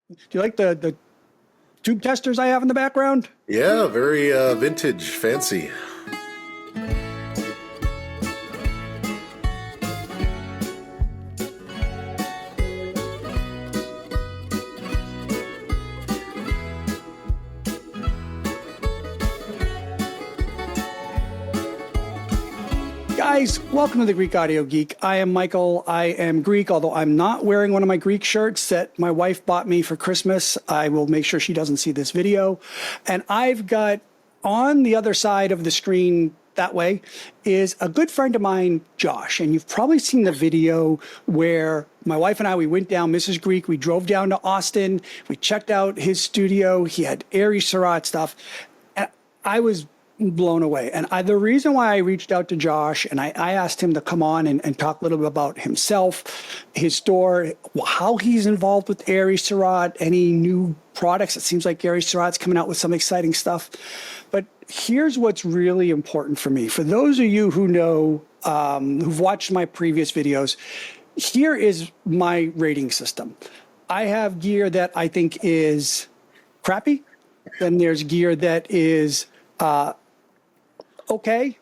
Do you like the tube testers I have in the background? Yeah, very vintage, fancy. Guys, welcome to the Greek Audio Geek. I am Michael. I am Greek, although I'm not wearing one of my Greek shirts that my wife bought me for Christmas. I will make sure she doesn't see this video. And I've got on the other side of the screen that way is a good friend of mine, Josh. And you've probably seen the video where my wife and I, we went down Mrs. Greek. We drove down to Austin. We checked out his studio. He had Aries-Cerat stuff. And I was blown away. And the reason why I reached out to Josh and I asked him to come on and talk a little bit about himself, his store, how he's involved with Aries-Cerat, any new products. It seems like Aries-Cerat's coming out with some exciting stuff. But here's what's really important for me. For those of you who know, who've watched my previous videos, here is my rating system. I have gear that I think is crappy. Then there's gear that is okay.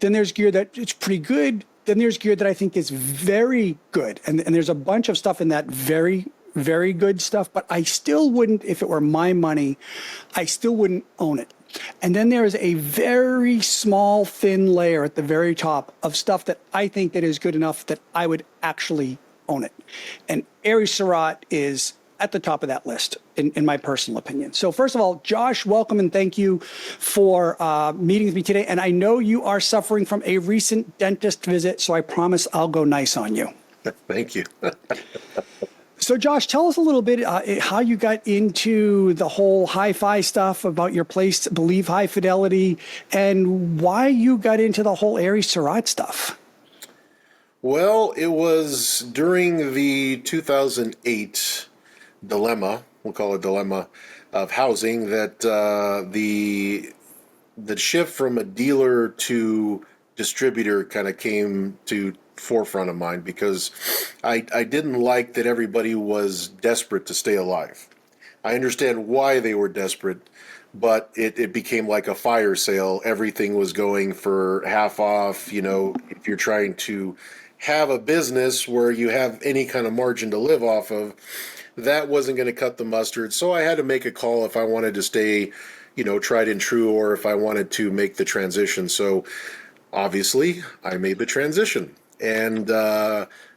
Then there's gear that it's pretty good. Then there's gear that I think is very good. And there's a bunch of stuff in that very, very good stuff, but I still wouldn't, if it were my money, I still wouldn't own it. And then there's a very small, thin layer at the very top of stuff that I think that is good enough that I would actually own it. And Aries-Cerat is at the top of that list, in my personal opinion. So first of all, Josh, welcome and thank you for meeting with me today. And I know you are suffering from a recent dentist visit, so I promise I'll go nice on you. Thank you. So Josh, tell us a little bit how you got into the whole hi-fi stuff about your place, Believe High Fidelity, and why you got into the whole Aries-Cerat stuff. Well, it was during the 2008 dilemma, we'll call it dilemma, of housing that the shift from a dealer to distributor kind of came to forefront of mind because I didn't like that everybody was desperate to stay alive. I understand why they were desperate, but it became like a fire sale. Everything was going for half off. You know, if you're trying to have a business where you have any kind of margin to live off of, that wasn't going to cut the mustard. So I had to make a call if I wanted to stay, tried and true, or if I wanted to make the transition. So obviously I made the transition. And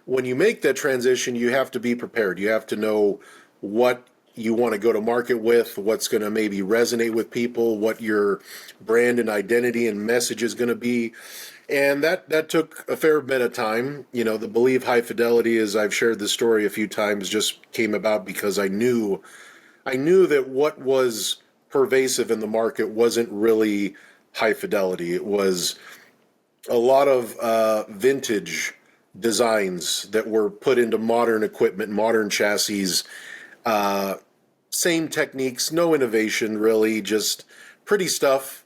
when you make that transition, you have to be prepared. You have to know what you want to go to market with, what's going to maybe resonate with people, what your brand and identity and message is going to be. And that took a fair bit of time. The Believe High Fidelity, as I've shared the story a few times, just came about because I knew that what was pervasive in the market wasn't really high fidelity. It was a lot of vintage designs that were put into modern equipment, modern chassis, same techniques, no innovation really, just pretty stuff.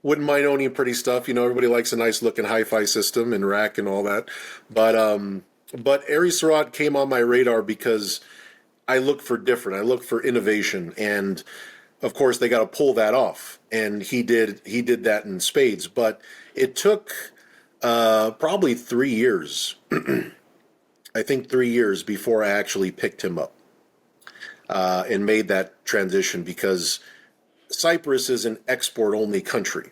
Wouldn't mind owning pretty stuff. Everybody likes a nice looking hi-fi system and rack and all that. But Aries-Cerat came on my radar because I look for different. I look for innovation, and of course they got to pull that off. And he did that in spades. But it took probably 3 years. I think 3 years before I actually picked him up and made that transition because Cyprus is an export-only country,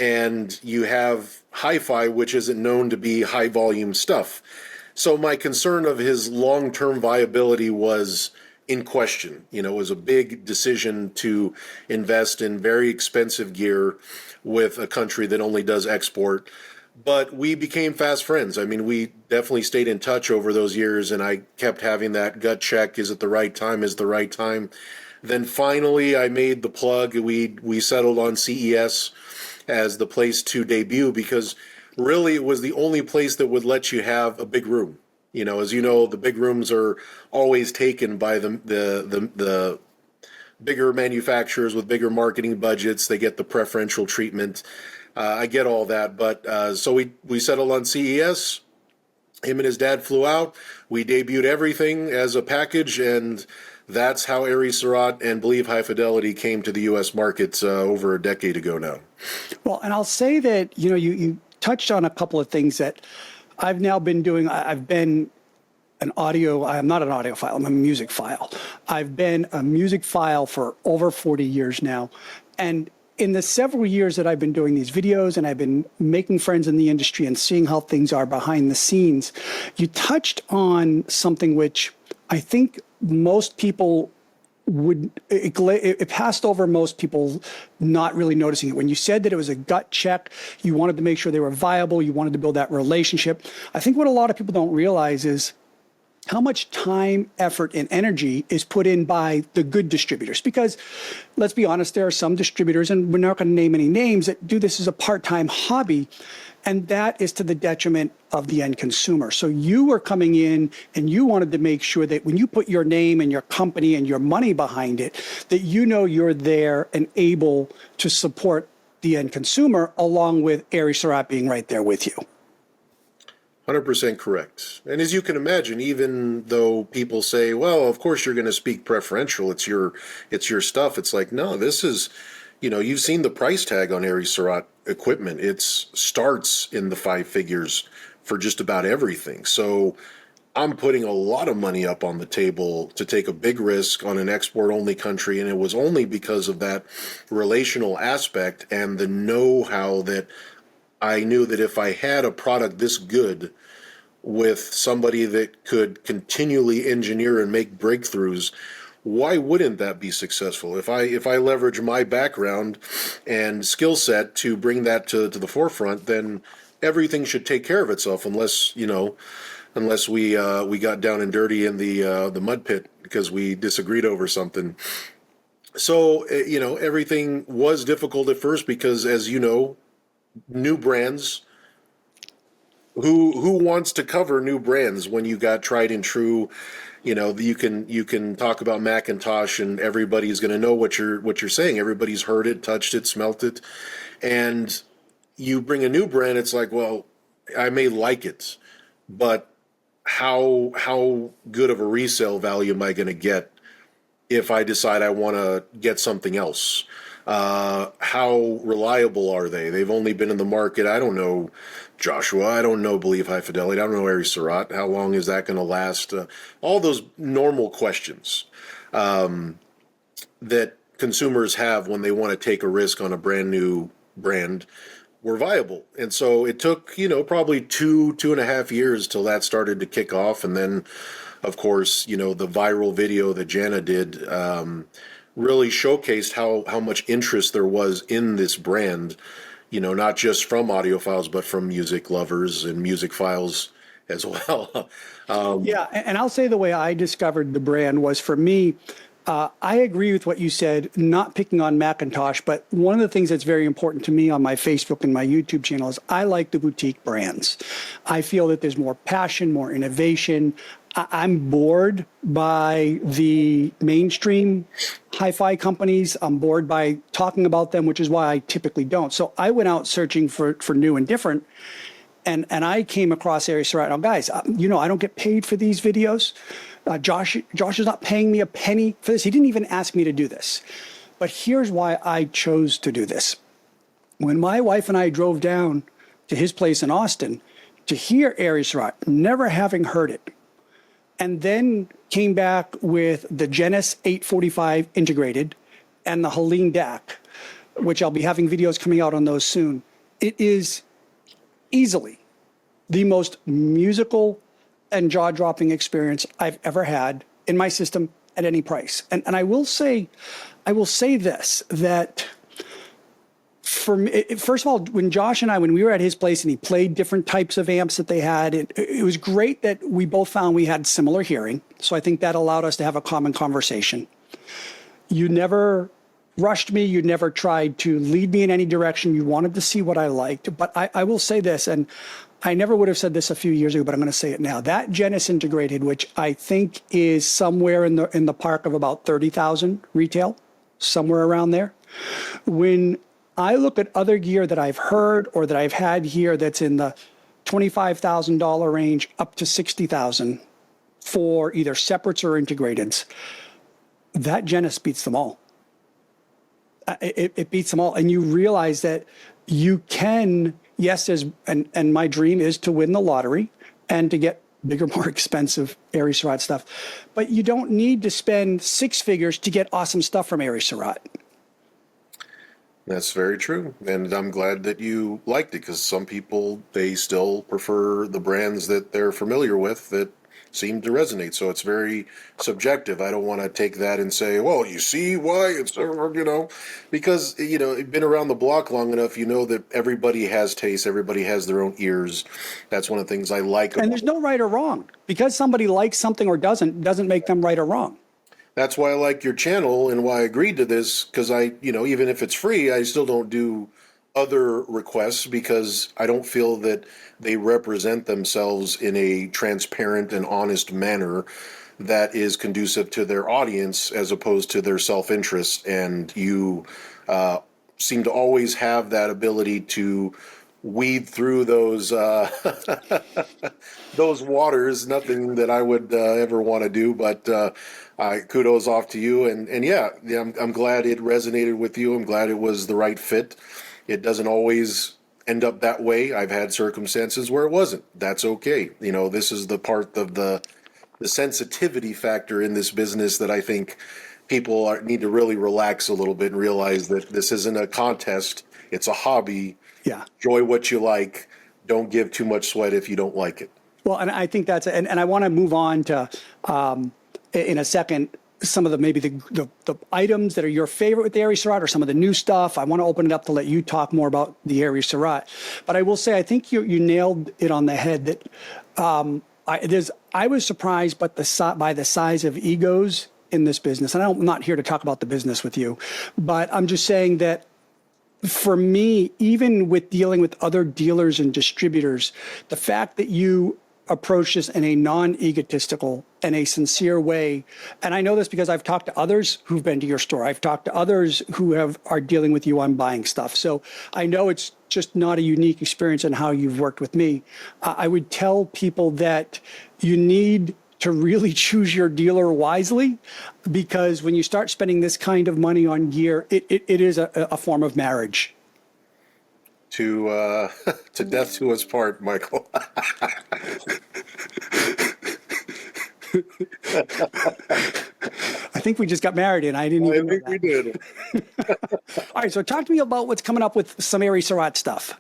and you have hi-fi, which isn't known to be high-volume stuff. So my concern of his long-term viability was in question. It was a big decision to invest in very expensive gear with a country that only does export. But we became fast friends. I mean, we definitely stayed in touch over those years, and I kept having that gut check. Is it the right time? Is it the right time? Then finally, I made the plug. We settled on CES as the place to debut because really it was the only place that would let you have a big room. As you know, the big rooms are always taken by the bigger manufacturers with bigger marketing budgets. They get the preferential treatment. I get all that, but so we settled on CES. Him and his dad flew out. We debuted everything as a package, and that's how Aries-Cerat and Believe High Fidelity came to the U.S. markets over a decade ago now. Well, and I'll say that, you touched on a couple of things that I've now been doing. I've been I'm not an audiophile, I'm a music file. I've been a music file for over 40 years now. And in the several years that I've been doing these videos and I've been making friends in the industry and seeing how things are behind the scenes, you touched on something which I think most people it passed over most people not really noticing it. When you said that it was a gut check, you wanted to make sure they were viable, you wanted to build that relationship. I think what a lot of people don't realize is how much time, effort, and energy is put in by the good distributors. Because let's be honest, there are some distributors, and we're not going to name any names, that do this as a part-time hobby, and that is to the detriment of the end consumer. So you were coming in and you wanted to make sure that when you put your name and your company and your money behind it, that you're there and able to support the end consumer, along with Aries-Cerat being right there with you. 100% correct. And as you can imagine, even though people say, well, of course you're going to speak preferential, it's your stuff. It's like, no, this is, you've seen the price tag on Aries-Cerat equipment. It starts in the 5 figures for just about everything. So I'm putting a lot of money up on the table to take a big risk on an export-only country, and it was only because of that relational aspect and the know-how that I knew that if I had a product this good with somebody that could continually engineer and make breakthroughs, why wouldn't that be successful? If I leverage my background and skill set to bring that to the forefront, then everything should take care of itself, unless we got down and dirty in the mud pit because we disagreed over something. So everything was difficult at first because, as you know, new brands. Who wants to cover new brands when you got tried and true? You can talk about Macintosh and everybody's going to know what you're saying. Everybody's heard it, touched it, smelt it, and you bring a new brand. It's like, well, I may like it, but how good of a resale value am I going to get if I decide I want to get something else? How reliable are they? They've only been in the market, I don't know, Joshua, I don't know Believe High Fidelity, I don't know Aries-Cerat, how long is that going to last? All those normal questions that consumers have when they want to take a risk on a brand new brand were viable. And so it took, probably 2.5 years till that started to kick off. And then, of course, the viral video that Jana did really showcased how much interest there was in this brand, not just from audiophiles, but from music lovers and music files as well. Yeah, and I'll say the way I discovered the brand was, for me, I agree with what you said, not picking on Macintosh, but one of the things that's very important to me on my Facebook and my YouTube channel is I like the boutique brands. I feel that there's more passion, more innovation. I'm bored by the mainstream hi-fi companies. I'm bored by talking about them, which is why I typically don't. So I went out searching for new and different, and I came across Aries-Cerat. Now, guys, I don't get paid for these videos. Josh is not paying me a penny for this. He didn't even ask me to do this. But here's why I chose to do this. When my wife and I drove down to his place in Austin to hear Aries-Cerat, never having heard it, and then came back with the Genesis 845 integrated and the Helene DAC, which I'll be having videos coming out on those soon. It is easily the most musical and jaw-dropping experience I've ever had in my system at any price. And I will say this, that for me, first of all, when Josh and I, when we were at his place and he played different types of amps that they had, it was great that we both found we had similar hearing. So I think that allowed us to have a common conversation. You never rushed me. You never tried to lead me in any direction. You wanted to see what I liked. But I will say this, and I never would have said this a few years ago, but I'm going to say it now. That Genesis integrated, which I think is somewhere in the park of about 30,000 retail, somewhere around there. When I look at other gear that I've heard or that I've had here that's in the $25,000 range up to $60,000 for either separates or integrateds, that genus beats them all. It beats them all. And you realize that you can, yes, and my dream is to win the lottery and to get bigger, more expensive Aries-Cerat stuff. But you don't need to spend six figures to get awesome stuff from Aries-Cerat. That's very true. And I'm glad that you liked it, because some people, they still prefer the brands that they're familiar with that seem to resonate. So it's very subjective. I don't want to take that and say, well, you see why it's, because, you've been around the block long enough, that everybody has taste, everybody has their own ears. That's one of the things I like about it. And there's no right or wrong. Because somebody likes something or doesn't make them right or wrong. That's why I like your channel and why I agreed to this, because even if it's free, I still don't do other requests, because I don't feel that they represent themselves in a transparent and honest manner that is conducive to their audience as opposed to their self-interest. And you seem to always have that ability to weed through those those waters. Nothing that I would ever want to do, but kudos off to you. And yeah, I'm glad it resonated with you. I'm glad it was the right fit. It doesn't always end up that way. I've had circumstances where it wasn't. That's okay. This is the part of the sensitivity factor in this business that I think people need to really relax a little bit and realize that this isn't a contest. It's a hobby. Yeah. Enjoy what you like. Don't give too much sweat if you don't like it. Well, and I think that's, and I want to move on to, in a second, some of maybe the items that are your favorite with the Aries-Cerat, or some of the new stuff. I want to open it up to let you talk more about the Aries-Cerat. But I will say, I think you nailed it on the head that I was surprised by the size of egos in this business. And I'm not here to talk about the business with you, but I'm just saying that for me, even with dealing with other dealers and distributors, the fact that you approach this in a non-egotistical and a sincere way. And I know this because I've talked to others who've been to your store. I've talked to others who are dealing with you on buying stuff. So I know it's just not a unique experience in how you've worked with me. I would tell people that you need to really choose your dealer wisely, because when you start spending this kind of money on gear, it is a form of marriage. To death to us part, Michael. I think we just got married, and I didn't even know that. We did. All right, so talk to me about what's coming up with some Aries-Cerat stuff.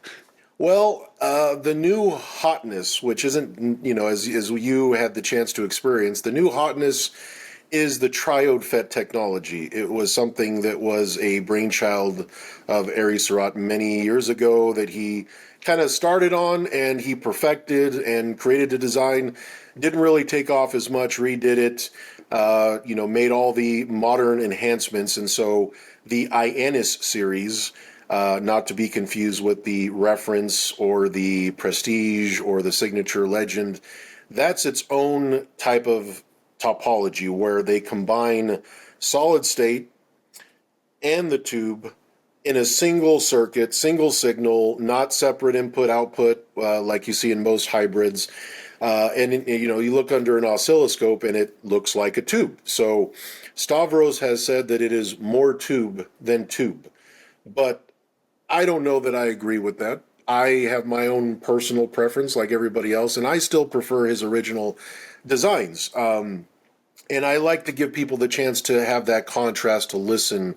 Well, the new hotness, which isn't, as you had the chance to experience, the new hotness is the triode FET technology. It was something that was a brainchild of Aries-Cerat many years ago that he kind of started on, and he perfected and created a design. Didn't really take off as much, redid it, made all the modern enhancements. And so the Ionis series, not to be confused with the Reference or the Prestige or the Signature Legend, that's its own type of topology where they combine solid state and the tube in a single circuit, single signal, not separate input output like you see in most hybrids. And you look under an oscilloscope and it looks like a tube. So Stavros has said that it is more tube than tube, but I don't know that I agree with that. I have my own personal preference like everybody else, and I still prefer his original designs. And I like to give people the chance to have that contrast, to listen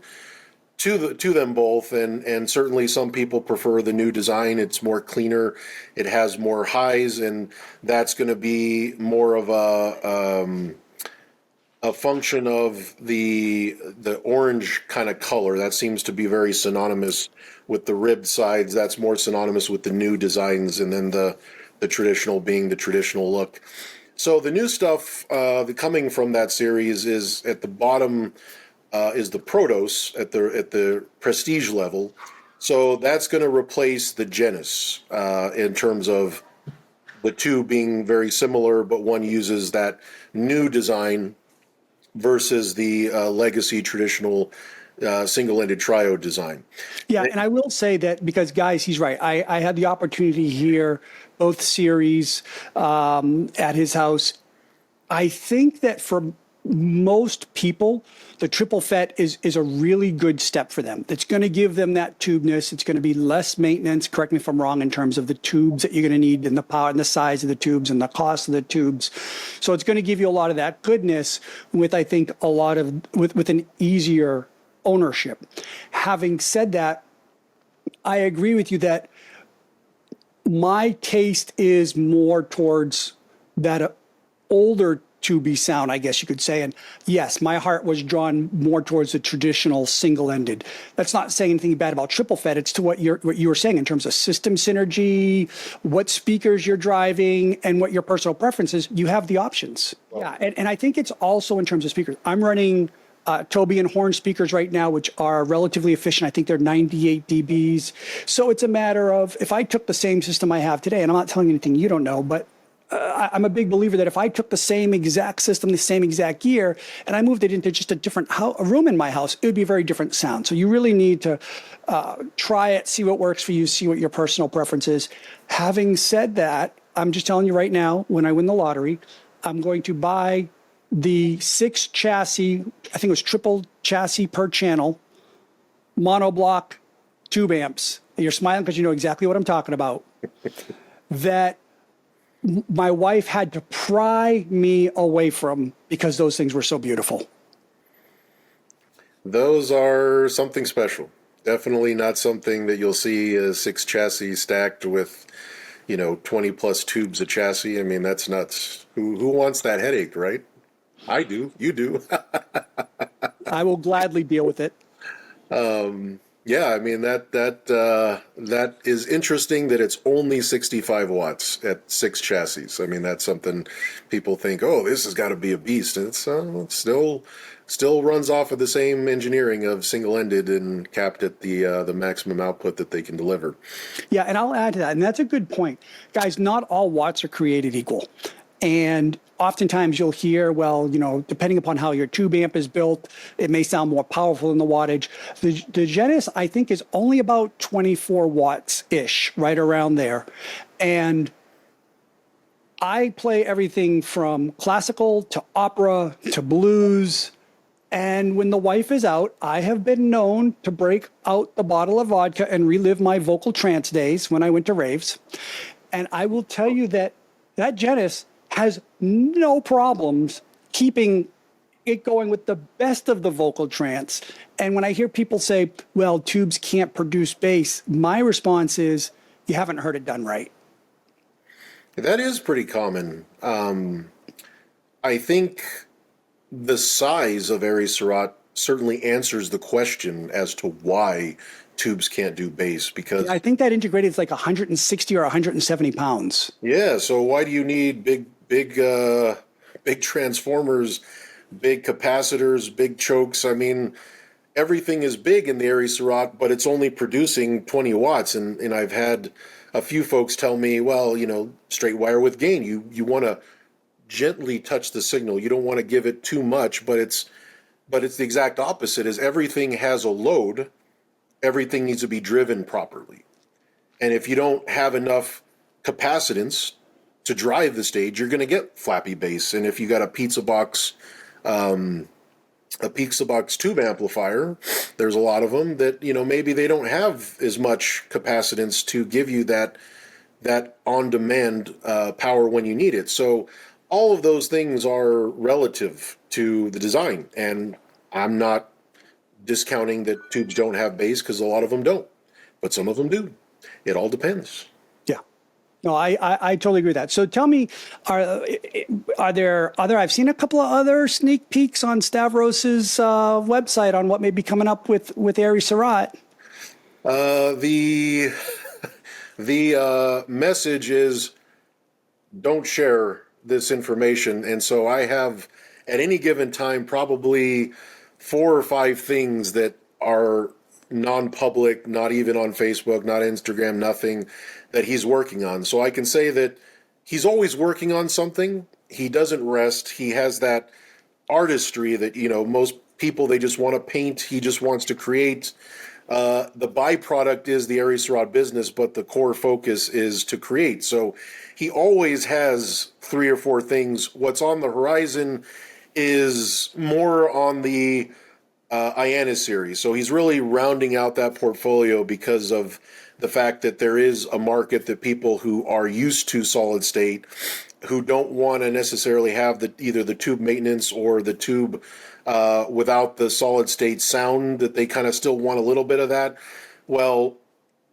to them both. And certainly some people prefer the new design. It's more cleaner. It has more highs, and that's going to be more of a function of the orange kind of color. That seems to be very synonymous with the ribbed sides. That's more synonymous with the new designs, and then the traditional being the traditional look. So the new stuff coming from that series is at the bottom is the Protos at the Prestige level. So that's going to replace the Genus in terms of the two being very similar, but one uses that new design versus the legacy traditional single-ended triode design. Yeah, and I will say that because, guys, he's right. I had the opportunity to hear both series at his house. I think that for most people, the triple FET is a really good step for them. It's going to give them that tubeness. It's going to be less maintenance. Correct me if I'm wrong in terms of the tubes that you're going to need and the power and the size of the tubes and the cost of the tubes. So it's going to give you a lot of that goodness with, I think, a lot of with an easier ownership. Having said that, I agree with you that my taste is more towards that older tubey sound, I guess you could say. And yes, my heart was drawn more towards the traditional single-ended. That's not saying anything bad about triple FET. It's to what you were saying in terms of system synergy, what speakers you're driving, and what your personal preference is. You have the options. Yeah, and I think it's also in terms of speakers. I'm running Toby and Horn speakers right now, which are relatively efficient. I think they're 98 dBs. So it's a matter of, if I took the same system I have today, and I'm not telling you anything you don't know, but I'm a big believer that if I took the same exact system, the same exact gear, and I moved it into just a different a room in my house, it would be a very different sound. So you really need to try it, see what works for you, see what your personal preference is. Having said that, I'm just telling you right now, when I win the lottery, I'm going to buy the 6 chassis, I think it was triple chassis per channel, monoblock tube amps. And you're smiling because you know exactly what I'm talking about. That my wife had to pry me away from because those things were so beautiful. Those are something special. Definitely not something that you'll see as 6 chassis stacked with, 20 plus tubes of chassis. I mean, that's nuts. Who wants that headache, right? I do. You do. I will gladly deal with it. Yeah, I mean that is interesting that it's only 65 watts at 6 chassis. I mean, that's something people think, oh, this has got to be a beast, and it's still runs off of the same engineering of single-ended and capped at the maximum output that they can deliver. Yeah, and I'll add to that, and that's a good point, guys. Not all watts are created equal. And oftentimes you'll hear, well, depending upon how your tube amp is built, it may sound more powerful than the wattage. The Genesis, I think, is only about 24 watts-ish, right around there. And I play everything from classical to opera to blues. And when the wife is out, I have been known to break out the bottle of vodka and relive my vocal trance days when I went to raves. And I will tell you that Genesis has no problems keeping it going with the best of the vocal trance. And when I hear people say, well, tubes can't produce bass, my response is, you haven't heard it done right. That is pretty common. I think the size of Aries-Cerat certainly answers the question as to why tubes can't do bass, because I think that integrated is like 160 or 170 pounds. Yeah, so why do you need big transformers, big capacitors, big chokes? I mean, everything is big in the Aries-Cerat, but it's only producing 20 watts. And I've had a few folks tell me, well, straight wire with gain, you want to gently touch the signal. You don't want to give it too much, but it's the exact opposite. Is everything has a load, everything needs to be driven properly. And if you don't have enough capacitance to drive the stage, you're going to get flappy bass. And if you got a pizza box tube amplifier, there's a lot of them that maybe they don't have as much capacitance to give you that on-demand power when you need it. So all of those things are relative to the design, and I'm not discounting that tubes don't have bass, because a lot of them don't, but some of them do. It all depends. No, I totally agree with that. So tell me, are there other? I've seen a couple of other sneak peeks on Stavros's website on what may be coming up with Aries-Cerat. The message is, don't share this information, and so I have at any given time probably 4 or 5 things that are non-public, not even on Facebook, not Instagram, nothing, that he's working on. So I can say that he's always working on something. He doesn't rest. He has that artistry that, most people, they just want to paint. He just wants to create. The byproduct is the Aries-Cerat business, but the core focus is to create. So he always has 3 or 4 things. What's on the horizon is more on the Ionis series. So he's really rounding out that portfolio because of the fact that there is a market that people who are used to solid state, who don't want to necessarily have either the tube maintenance or the tube without the solid state sound, that they kind of still want a little bit of that. Well,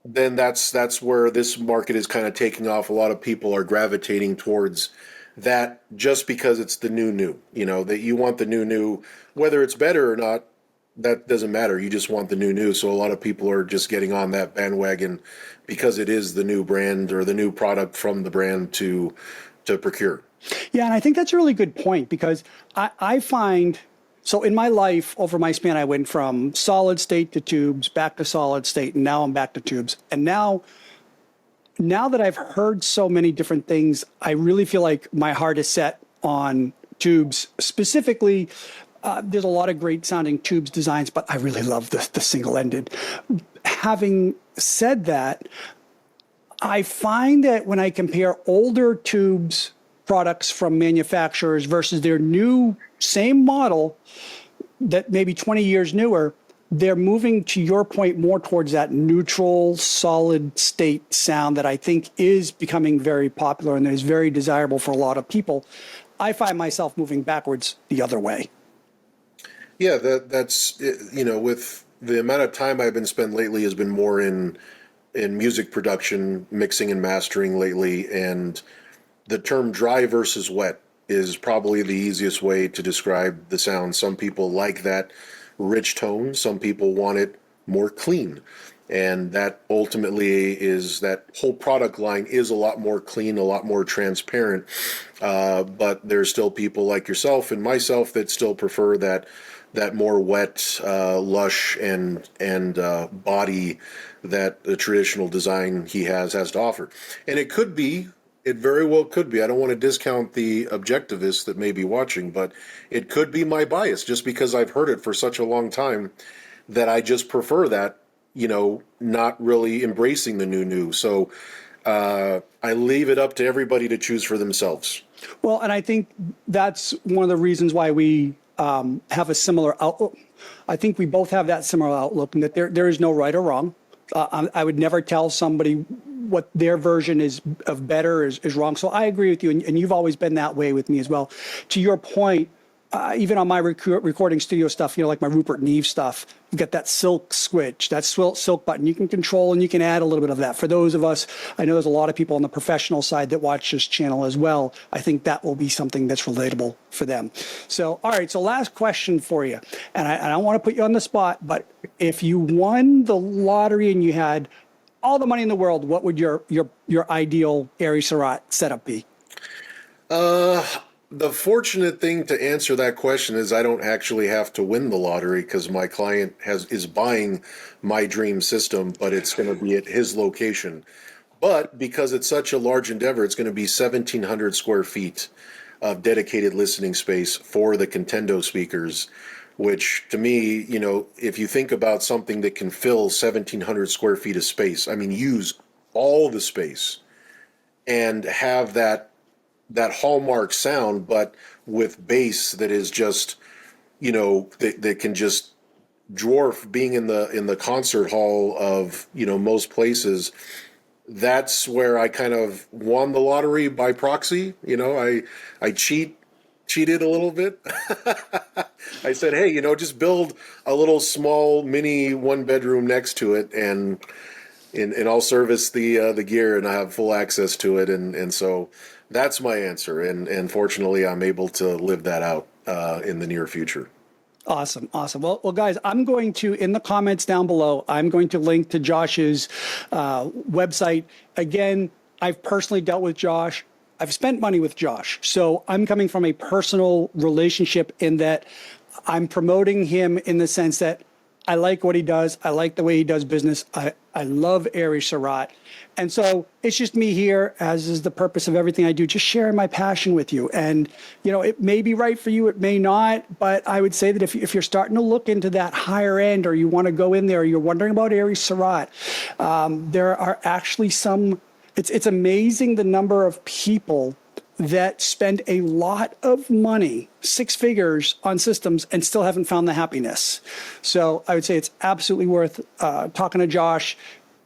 then that's where this market is kind of taking off. A lot of people are gravitating towards that just because it's the new, that you want the new, whether it's better or not, that doesn't matter. You just want the new. So a lot of people are just getting on that bandwagon because it is the new brand or the new product from the brand to procure. Yeah, and I think that's a really good point because I find, so in my life, over my span, I went from solid state to tubes, back to solid state, and now I'm back to tubes. And now that I've heard so many different things, I really feel like my heart is set on tubes. Specifically, there's a lot of great sounding tubes designs, but I really love the single-ended. Having said that, I find that when I compare older tubes products from manufacturers versus their new same model that maybe 20 years newer, they're moving, to your point, more towards that neutral, solid state sound that I think is becoming very popular and is very desirable for a lot of people. I find myself moving backwards the other way. Yeah, that's with the amount of time I've been spent lately has been more in music production, mixing and mastering lately, and the term dry versus wet is probably the easiest way to describe the sound. Some people like that rich tone, some people want it more clean. And that ultimately is, that whole product line is a lot more clean, a lot more transparent. But there's still people like yourself and myself that still prefer that more wet, lush and body that the traditional design he has to offer. And it very well could be. I don't want to discount the objectivists that may be watching, but it could be my bias just because I've heard it for such a long time that I just prefer that, not really embracing the new. So I leave it up to everybody to choose for themselves. Well, and I think that's one of the reasons why we have a similar outlook. I think we both have that similar outlook, and that there is no right or wrong. I would never tell somebody what their version is of better is wrong. So I agree with you, and you've always been that way with me as well. To your point, even on my recording studio stuff, like my Rupert Neve stuff, you got that silk switch, that silk button. You can control and you can add a little bit of that. For those of us, I know there's a lot of people on the professional side that watch this channel as well. I think that will be something that's relatable for them. So, all right, so last question for you. And I don't want to put you on the spot, but if you won the lottery and you had all the money in the world, what would your ideal Aries-Cerat setup be? The fortunate thing to answer that question is I don't actually have to win the lottery because my client is buying my dream system, but it's going to be at his location. But because it's such a large endeavor, it's going to be 1,700 square feet of dedicated listening space for the Contendo speakers, which to me, if you think about something that can fill 1,700 square feet of space, I mean, use all the space and have that hallmark sound, but with bass that is just, that can just dwarf being in the concert hall of, most places. That's where I kind of won the lottery by proxy. I cheated a little bit. I said, hey, just build a little small mini 1-bedroom next to it, and I'll service the gear and I have full access to it. And so that's my answer. And fortunately, I'm able to live that out in the near future. Awesome. Well, guys, I'm going to, in the comments down below, I'm going to link to Josh's website. Again, I've personally dealt with Josh. I've spent money with Josh. So I'm coming from a personal relationship in that I'm promoting him in the sense that I like what he does. I like the way he does business. I love Aries-Cerat. And so it's just me here, as is the purpose of everything I do, just sharing my passion with you. And, it may be right for you, it may not, but I would say that if you're starting to look into that higher end, or you want to go in there, or you're wondering about Aries-Cerat, there are actually some, it's amazing the number of people that spend a lot of money, 6 figures on systems, and still haven't found the happiness. So I would say it's absolutely worth talking to Josh,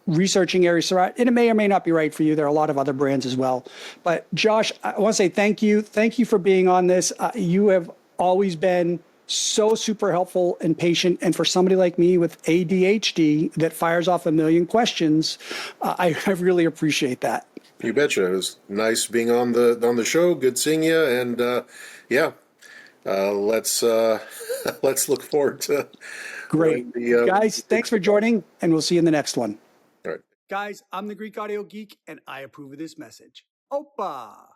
researching Aries-Cerat, and it may or may not be right for you. There are a lot of other brands as well. But Josh, I want to say thank you. Thank you for being on this. You have always been so super helpful and patient. And for somebody like me with ADHD that fires off a million questions, I really appreciate that. You betcha. It was nice being on the show. Good seeing you, and let's let's look forward to Great. Guys, thanks for joining, and we'll see you in the next one. All right. Guys, I'm the Greek Audio Geek, and I approve of this message. Opa!